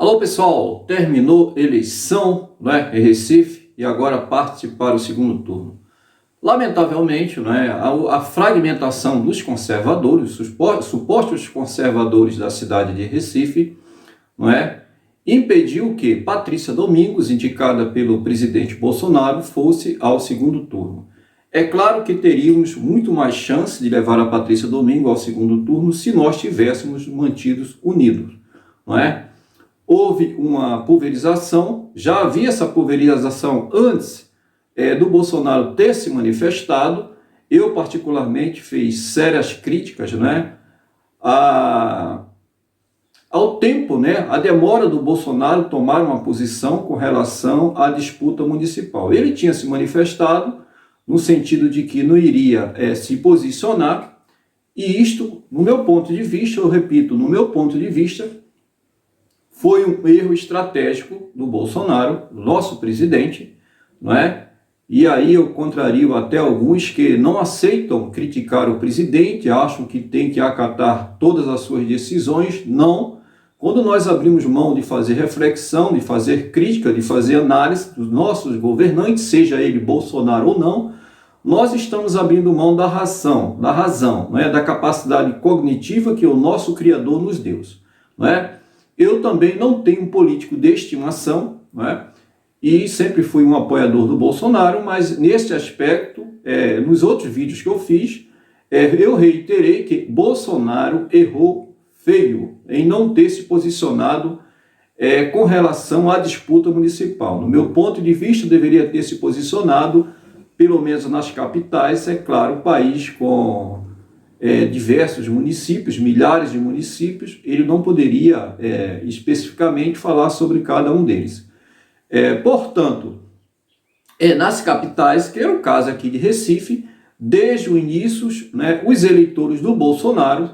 Alô pessoal, terminou eleição, né, em Recife e agora parte para o segundo turno. Lamentavelmente, né, a fragmentação dos conservadores, os supostos conservadores da cidade de Recife, não é, impediu que Patrícia Domingos, indicada pelo presidente Bolsonaro, fosse ao segundo turno. É claro que teríamos muito mais chance de levar a Patrícia Domingos ao segundo turno se nós tivéssemos mantidos unidos, não é? Houve uma pulverização, já havia essa pulverização antes do Bolsonaro ter se manifestado. Eu, particularmente, fiz sérias críticas, né, ao tempo, né, a demora do Bolsonaro tomar uma posição com relação à disputa municipal. Ele tinha se manifestado no sentido de que não iria se posicionar, e isto, no meu ponto de vista, eu repito, no meu ponto de vista, foi um erro estratégico do Bolsonaro, nosso presidente, não é? E aí eu contrario até alguns que não aceitam criticar o presidente, acham que tem que acatar todas as suas decisões. Não. Quando nós abrimos mão de fazer reflexão, de fazer crítica, de fazer análise dos nossos governantes, seja ele Bolsonaro ou não, nós estamos abrindo mão da razão, não é? Da capacidade cognitiva que o nosso Criador nos deu, não é? Eu também não tenho um político de estimação, não é? E sempre fui um apoiador do Bolsonaro, mas neste aspecto, nos outros vídeos que eu fiz, eu reiterei que Bolsonaro errou feio em não ter se posicionado com relação à disputa municipal. No meu ponto de vista, deveria ter se posicionado, pelo menos nas capitais, é claro, o país com diversos municípios, milhares de municípios, ele não poderia especificamente falar sobre cada um deles. Portanto, nas capitais, que é o caso aqui de Recife, desde o início, né, os eleitores do Bolsonaro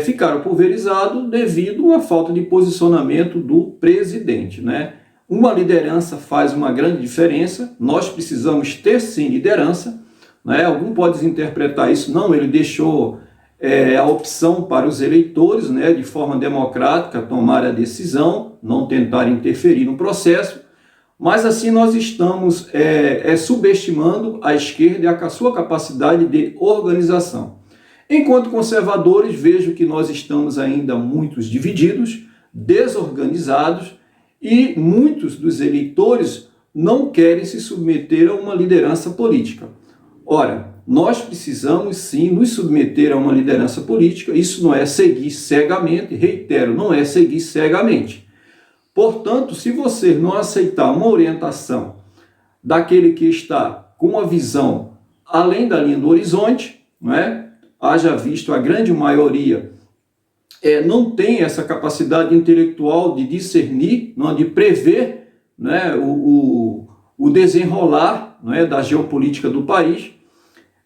ficaram pulverizados devido à falta de posicionamento do presidente, né? Uma liderança faz uma grande diferença, nós precisamos ter sim liderança, né? Algum pode interpretar isso, não, ele deixou a opção para os eleitores, né, de forma democrática, tomar a decisão, não tentar interferir no processo, mas assim nós estamos subestimando a esquerda e a sua capacidade de organização. Enquanto conservadores, vejo que nós estamos ainda muito divididos, desorganizados, e muitos dos eleitores não querem se submeter a uma liderança política. Ora, nós precisamos sim nos submeter a uma liderança política, isso não é seguir cegamente, reitero, não é seguir cegamente. Portanto, se você não aceitar uma orientação daquele que está com uma visão além da linha do horizonte, não é? Haja visto a grande maioria não tem essa capacidade intelectual de discernir, não, de prever, né, o desenrolar, não é, da geopolítica do país,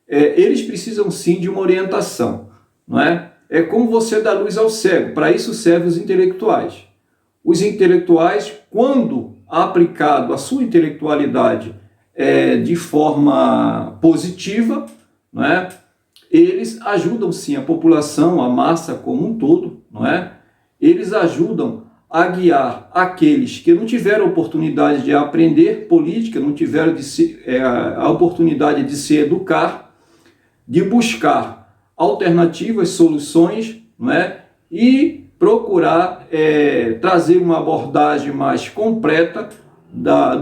eles precisam sim de uma orientação. Não é? É como você dar luz ao cego, para isso servem os intelectuais. Os intelectuais, quando aplicado a sua intelectualidade de forma positiva, não é? Eles ajudam sim a população, a massa como um todo, não é? Eles ajudam a guiar aqueles que não tiveram oportunidade de aprender política, não tiveram a oportunidade de se educar, de buscar alternativas, soluções, não é? E procurar trazer uma abordagem mais completa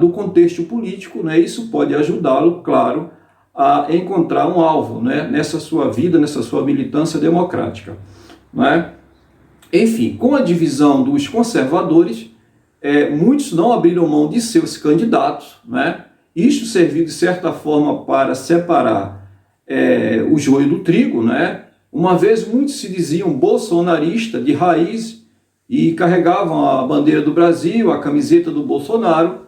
do contexto político, né? Isso pode ajudá-lo, claro, a encontrar um alvo, né, nessa sua vida, nessa sua militância democrática. Não é? Enfim, com a divisão dos conservadores, muitos não abriram mão de seus candidatos, né? Isto serviu de certa forma para separar o joio do trigo, né? Uma vez muitos se diziam bolsonaristas de raiz e carregavam a bandeira do Brasil, a camiseta do Bolsonaro.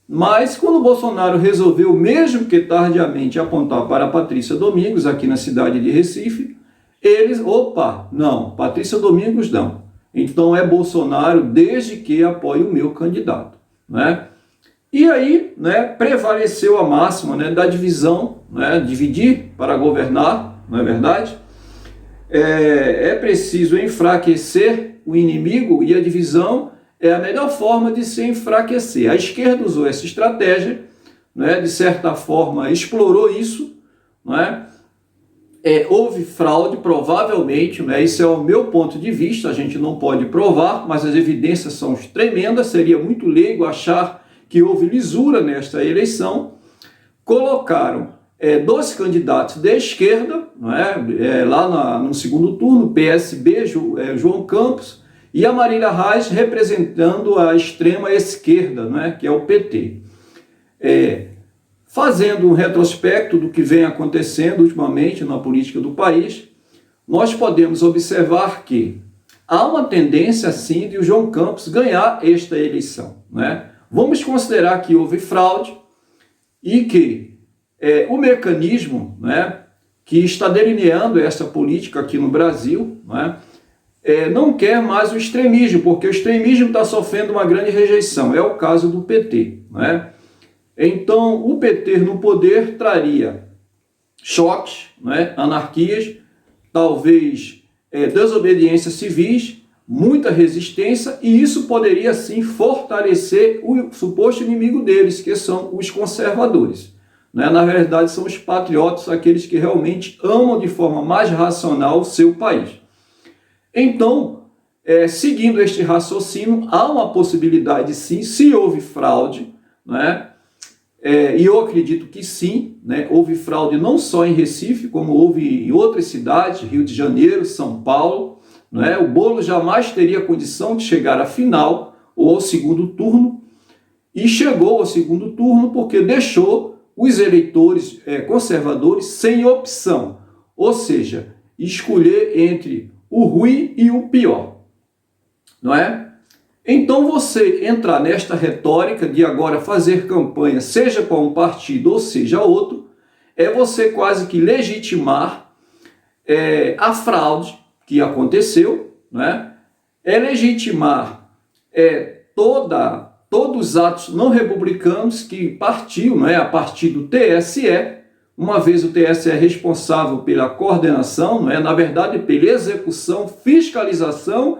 Mas quando o Bolsonaro resolveu, mesmo que tardiamente, apontar para a Patrícia Domingos, aqui na cidade de Recife, eles, não, Patrícia Domingos não. Então é Bolsonaro desde que apoie o meu candidato. Né? E aí, né, prevaleceu a máxima, né, da divisão, né, dividir para governar, não é verdade? É preciso enfraquecer o inimigo e a divisão é a melhor forma de se enfraquecer. A esquerda usou essa estratégia, né, de certa forma explorou isso, né, houve fraude, provavelmente, né, esse é o meu ponto de vista, a gente não pode provar, mas as evidências são tremendas, seria muito leigo achar que houve lisura nesta eleição. Colocaram dois candidatos de esquerda, lá no segundo turno, PSB, João Campos, e a Marília Reis representando a extrema esquerda, que é o PT. Fazendo um retrospecto do que vem acontecendo ultimamente na política do país, nós podemos observar que há uma tendência, sim, de o João Campos ganhar esta eleição. Vamos considerar que houve fraude e que o mecanismo que está delineando essa política aqui no Brasil não quer mais o extremismo, porque o extremismo está sofrendo uma grande rejeição. É o caso do PT. Então, o PT no poder traria choques, anarquias, talvez desobediências civis, muita resistência, e isso poderia, sim, fortalecer o suposto inimigo deles, que são os conservadores. Na verdade, são os patriotas, aqueles que realmente amam de forma mais racional o seu país. Então, seguindo este raciocínio, há uma possibilidade, sim, se houve fraude, e eu acredito que sim, houve fraude não só em Recife, como houve em outras cidades, Rio de Janeiro, São Paulo. O Boulos jamais teria condição de chegar à final ou ao segundo turno, e chegou ao segundo turno porque deixou os eleitores conservadores sem opção, ou seja, escolher entre o ruim e o pior. Então, você entrar nesta retórica de agora fazer campanha, seja para um partido ou seja outro, é você quase que legitimar a fraude que aconteceu, é legitimar todos os atos não republicanos que partiu a partir do TSE, uma vez o TSE é responsável pela coordenação, na verdade pela execução, fiscalização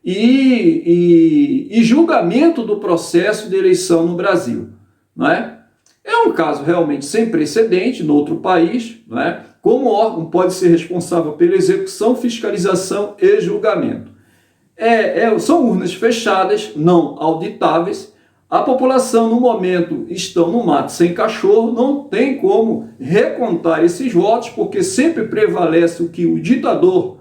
e julgamento do processo de eleição no Brasil. É um caso realmente sem precedente no outro país, como órgão pode ser responsável pela execução, fiscalização e julgamento. São urnas fechadas, não auditáveis. A população, no momento, estão no mato sem cachorro, não tem como recontar esses votos, porque sempre prevalece o que o ditador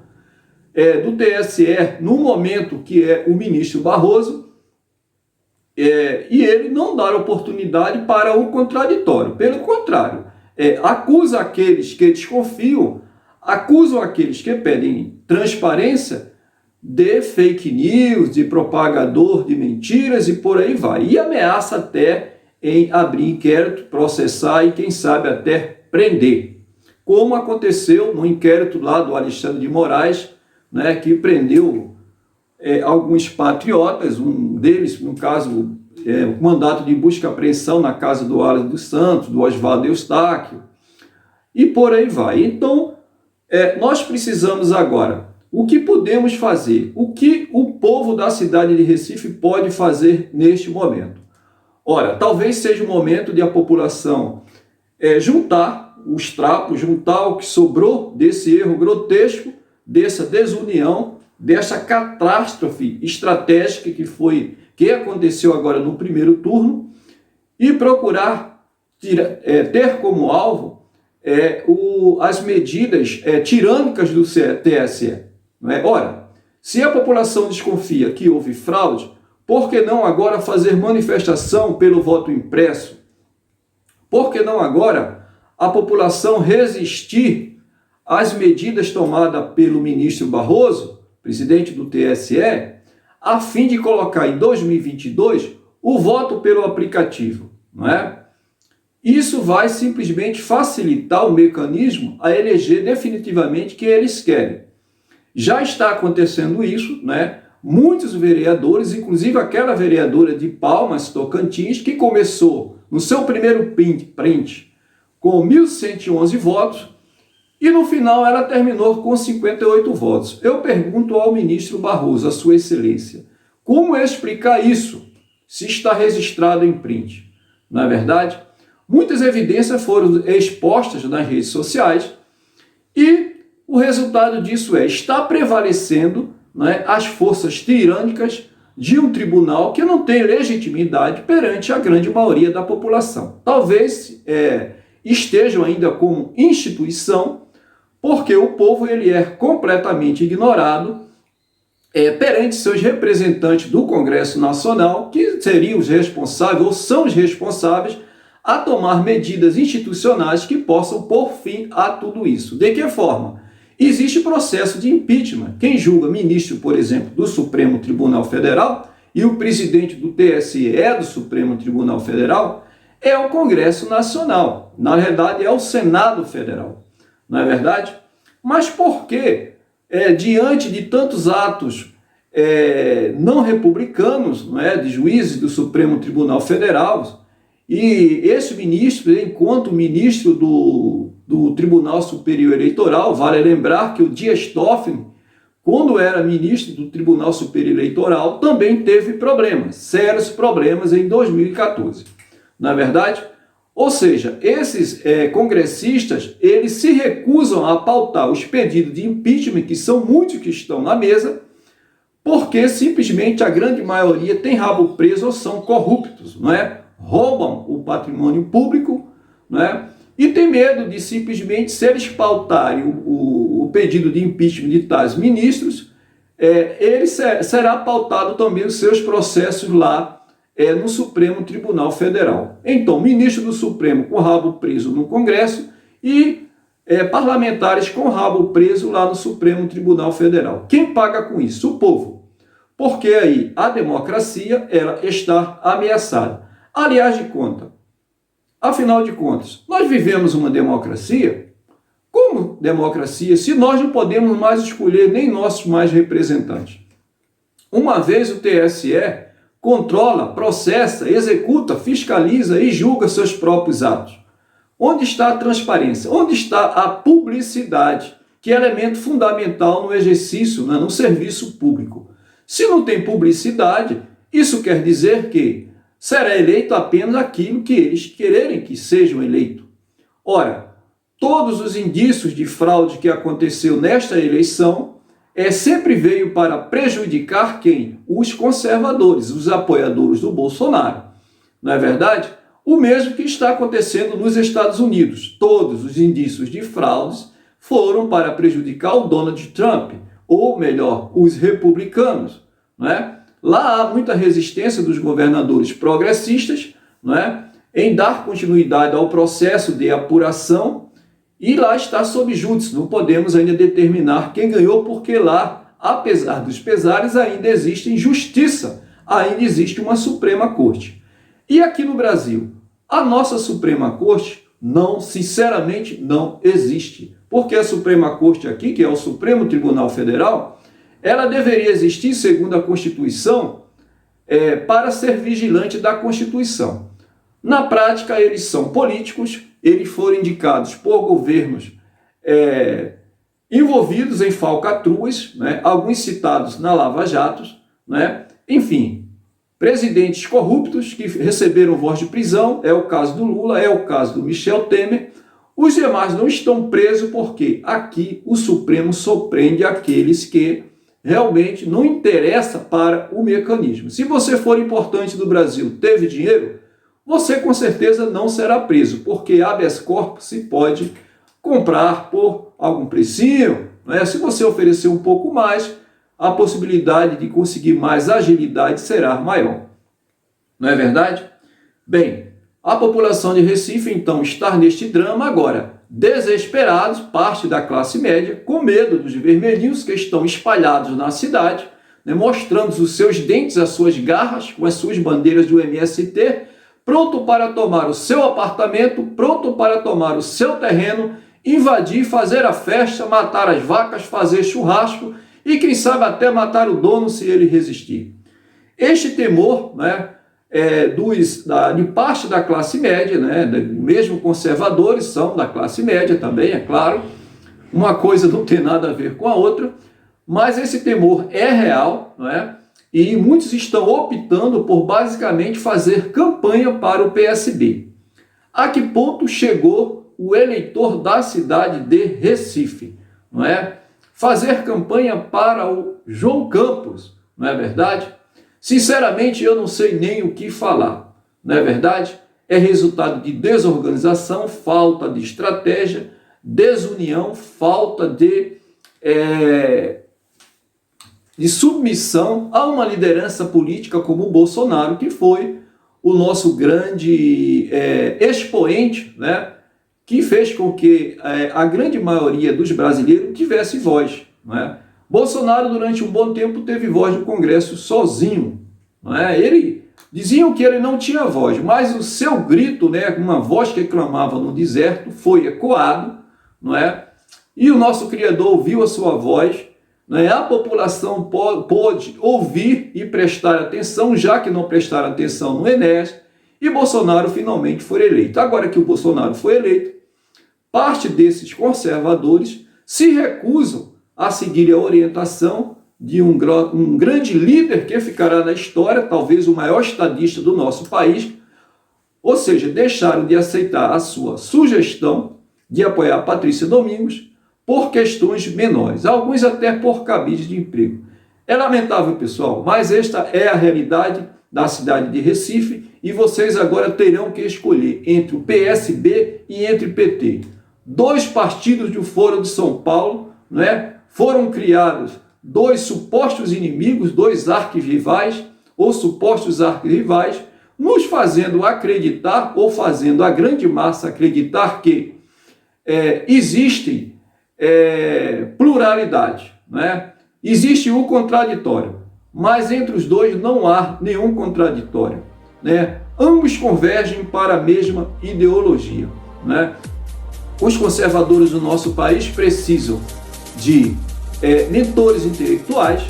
do TSE, no momento, que é o ministro Barroso, e ele não dá oportunidade para o contraditório. Pelo contrário, acusa aqueles que desconfiam, acusam aqueles que pedem transparência de fake news, de propagador de mentiras e por aí vai. E ameaça até em abrir inquérito, processar e, quem sabe, até prender. Como aconteceu no inquérito lá do Alexandre de Moraes, que prendeu alguns patriotas, um deles, no caso, o mandato de busca e apreensão na casa do Aras dos Santos, do Oswaldo Eustáquio, e por aí vai. Então, nós precisamos agora, o que podemos fazer? O que o povo da cidade de Recife pode fazer neste momento? Ora, talvez seja o momento de a população juntar os trapos, juntar o que sobrou desse erro grotesco, dessa desunião, dessa catástrofe estratégica que aconteceu agora no primeiro turno, e procurar ter como alvo as medidas tirânicas do TSE. Ora, se a população desconfia que houve fraude, por que não agora fazer manifestação pelo voto impresso? Por que não agora a população resistir às medidas tomadas pelo ministro Barroso, presidente do TSE, a fim de colocar em 2022 o voto pelo aplicativo? Isso vai simplesmente facilitar o mecanismo a eleger definitivamente quem eles querem. Já está acontecendo isso, Muitos vereadores, inclusive aquela vereadora de Palmas, Tocantins, que começou no seu primeiro print com 1.111 votos, e no final ela terminou com 58 votos. Eu pergunto ao ministro Barroso, a sua excelência, Como explicar isso, se está registrado em print? Não é verdade? Muitas evidências foram expostas nas redes sociais e o resultado disso está prevalecendo, né, as forças tirânicas de um tribunal que não tem legitimidade perante a grande maioria da população. Talvez estejam ainda como instituição, porque o povo ele é completamente ignorado perante seus representantes do Congresso Nacional, que seriam os responsáveis, ou são os responsáveis, a tomar medidas institucionais que possam pôr fim a tudo isso. De que forma? Existe processo de impeachment. Quem julga ministro, por exemplo, do Supremo Tribunal Federal e o presidente do TSE do Supremo Tribunal Federal é o Congresso Nacional. Na verdade, é o Senado Federal. Não é verdade? Mas por que, diante de tantos atos não republicanos, não é, de juízes do Supremo Tribunal Federal, e esse ministro, enquanto ministro do Tribunal Superior Eleitoral, vale lembrar que o Dias Toffoli, quando era ministro do Tribunal Superior Eleitoral, também teve problemas, sérios problemas em 2014. Não é verdade? Ou seja, esses congressistas, eles se recusam a pautar os pedidos de impeachment, que são muitos que estão na mesa, porque simplesmente a grande maioria tem rabo preso ou são corruptos, não é? Roubam o patrimônio público, não é? E tem medo de simplesmente, se eles pautarem o pedido de impeachment de tais ministros, ele será pautado também os seus processos lá no Supremo Tribunal Federal. Então, ministro do Supremo com rabo preso no Congresso e parlamentares com rabo preso lá no Supremo Tribunal Federal. Quem paga com isso? O povo. Porque aí a democracia ela está ameaçada. Aliás de conta, afinal de contas, nós vivemos uma democracia? Como democracia se nós não podemos mais escolher nem nossos mais representantes? Uma vez o TSE controla, processa, executa, fiscaliza e julga seus próprios atos. Onde está a transparência? Onde está a publicidade, que é elemento fundamental no exercício, no serviço público? Se não tem publicidade, isso quer dizer que será eleito apenas aquilo que eles quererem que sejam eleitos. Ora, todos os indícios de fraude que aconteceu nesta eleição sempre veio para prejudicar quem? Os conservadores, os apoiadores do Bolsonaro. Não é verdade? O mesmo que está acontecendo nos Estados Unidos. Todos os indícios de fraudes foram para prejudicar o Donald Trump, ou melhor, os republicanos, não é? Lá há muita resistência dos governadores progressistas, não é, em dar continuidade ao processo de apuração, e lá está sob júdice. Não podemos ainda determinar quem ganhou, porque lá, apesar dos pesares, ainda existe justiça, ainda existe uma Suprema Corte. E aqui no Brasil, a nossa Suprema Corte, sinceramente, não existe. Porque a Suprema Corte aqui, que é o Supremo Tribunal Federal, ela deveria existir, segundo a Constituição, para ser vigilante da Constituição. Na prática, eles são políticos, eles foram indicados por governos envolvidos em falcatruas, né, alguns citados na Lava Jato, né, enfim, presidentes corruptos que receberam voz de prisão, é o caso do Lula, é o caso do Michel Temer. Os demais não estão presos porque aqui o Supremo só prende aqueles que realmente não interessa para o mecanismo. Se você for importante do Brasil, teve dinheiro, você com certeza não será preso, porque habeas corpus se pode comprar por algum precinho, né? Se você oferecer um pouco mais, a possibilidade de conseguir mais agilidade será maior. Não é verdade? Bem, a população de Recife, então, está neste drama agora, desesperados, parte da classe média, com medo dos vermelhinhos que estão espalhados na cidade, né, mostrando os seus dentes, as suas garras, com as suas bandeiras do MST, pronto para tomar o seu apartamento, pronto para tomar o seu terreno, invadir, fazer a festa, matar as vacas, fazer churrasco e, quem sabe, até matar o dono se ele resistir. Este temor, né, de parte da classe média, né, mesmo conservadores são da classe média também, é claro, uma coisa não tem nada a ver com a outra, mas esse temor é real, não é? e muitos estão optando por basicamente fazer campanha para o PSB. A que ponto chegou o eleitor da cidade de Recife, não é? Fazer campanha para o João Campos, não é verdade? Sinceramente, eu não sei nem o que falar, não é verdade? É resultado de desorganização, falta de estratégia, desunião, falta de submissão a uma liderança política como o Bolsonaro, que foi o nosso grande expoente, né, que fez com que a grande maioria dos brasileiros tivesse voz. Né? Bolsonaro, durante um bom tempo, teve voz no Congresso sozinho. Né? Diziam que ele não tinha voz, mas o seu grito, né, uma voz que clamava no deserto, foi ecoado, não é? E o nosso Criador ouviu a sua voz, né? A população pôde ouvir e prestar atenção, já que não prestaram atenção no Enéas, e Bolsonaro finalmente foi eleito. Agora que o Bolsonaro foi eleito, parte desses conservadores se recusam a seguir a orientação de um grande líder que ficará na história, talvez o maior estadista do nosso país, ou seja, deixaram de aceitar a sua sugestão de apoiar Patrícia Domingos por questões menores, alguns até por cabide de emprego. É lamentável, pessoal, mas esta é a realidade da cidade de Recife e vocês agora terão que escolher entre o PSB e entre o PT. Dois partidos do Foro de São Paulo, né, foram criados dois supostos inimigos, dois arquirrivais ou supostos arquirrivais, nos fazendo acreditar ou fazendo a grande massa acreditar que existe pluralidade, né? Existe o contraditório, mas entre os dois não há nenhum contraditório, né? Ambos convergem para a mesma ideologia, né? Os conservadores do nosso país precisam de mentores intelectuais.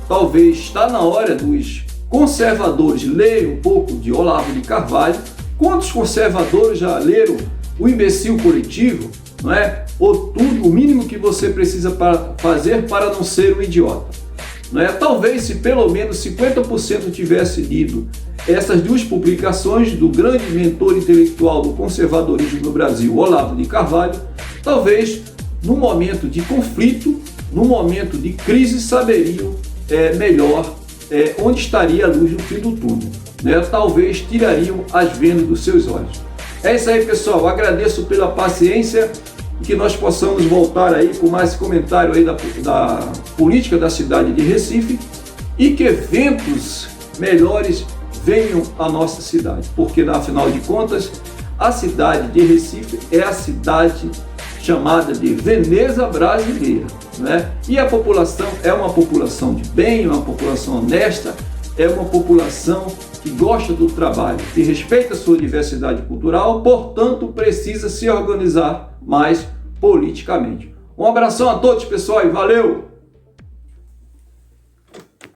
Talvez está na hora dos conservadores lerem um pouco de Olavo de Carvalho. Quantos conservadores já leram O Imbecil Coletivo? Não é? Ou tudo, o mínimo que você precisa fazer para não ser um idiota. Não é? Talvez se pelo menos 50% tivesse lido essas duas publicações do grande mentor intelectual do conservadorismo no Brasil, Olavo de Carvalho, talvez no momento de conflito, no momento de crise, saberiam melhor onde estaria a luz no fim do túnel. Né? Talvez tirariam as vendas dos seus olhos. É isso aí, pessoal. Agradeço pela paciência e que nós possamos voltar aí com mais comentário aí da política da cidade de Recife e que eventos melhores venham à nossa cidade, porque, afinal de contas, a cidade de Recife é a cidade chamada de Veneza brasileira, né? E a população é uma população de bem, uma população honesta, é uma população que gosta do trabalho, que respeita a sua diversidade cultural, portanto, precisa se organizar mais politicamente. Um abração a todos, pessoal, e valeu!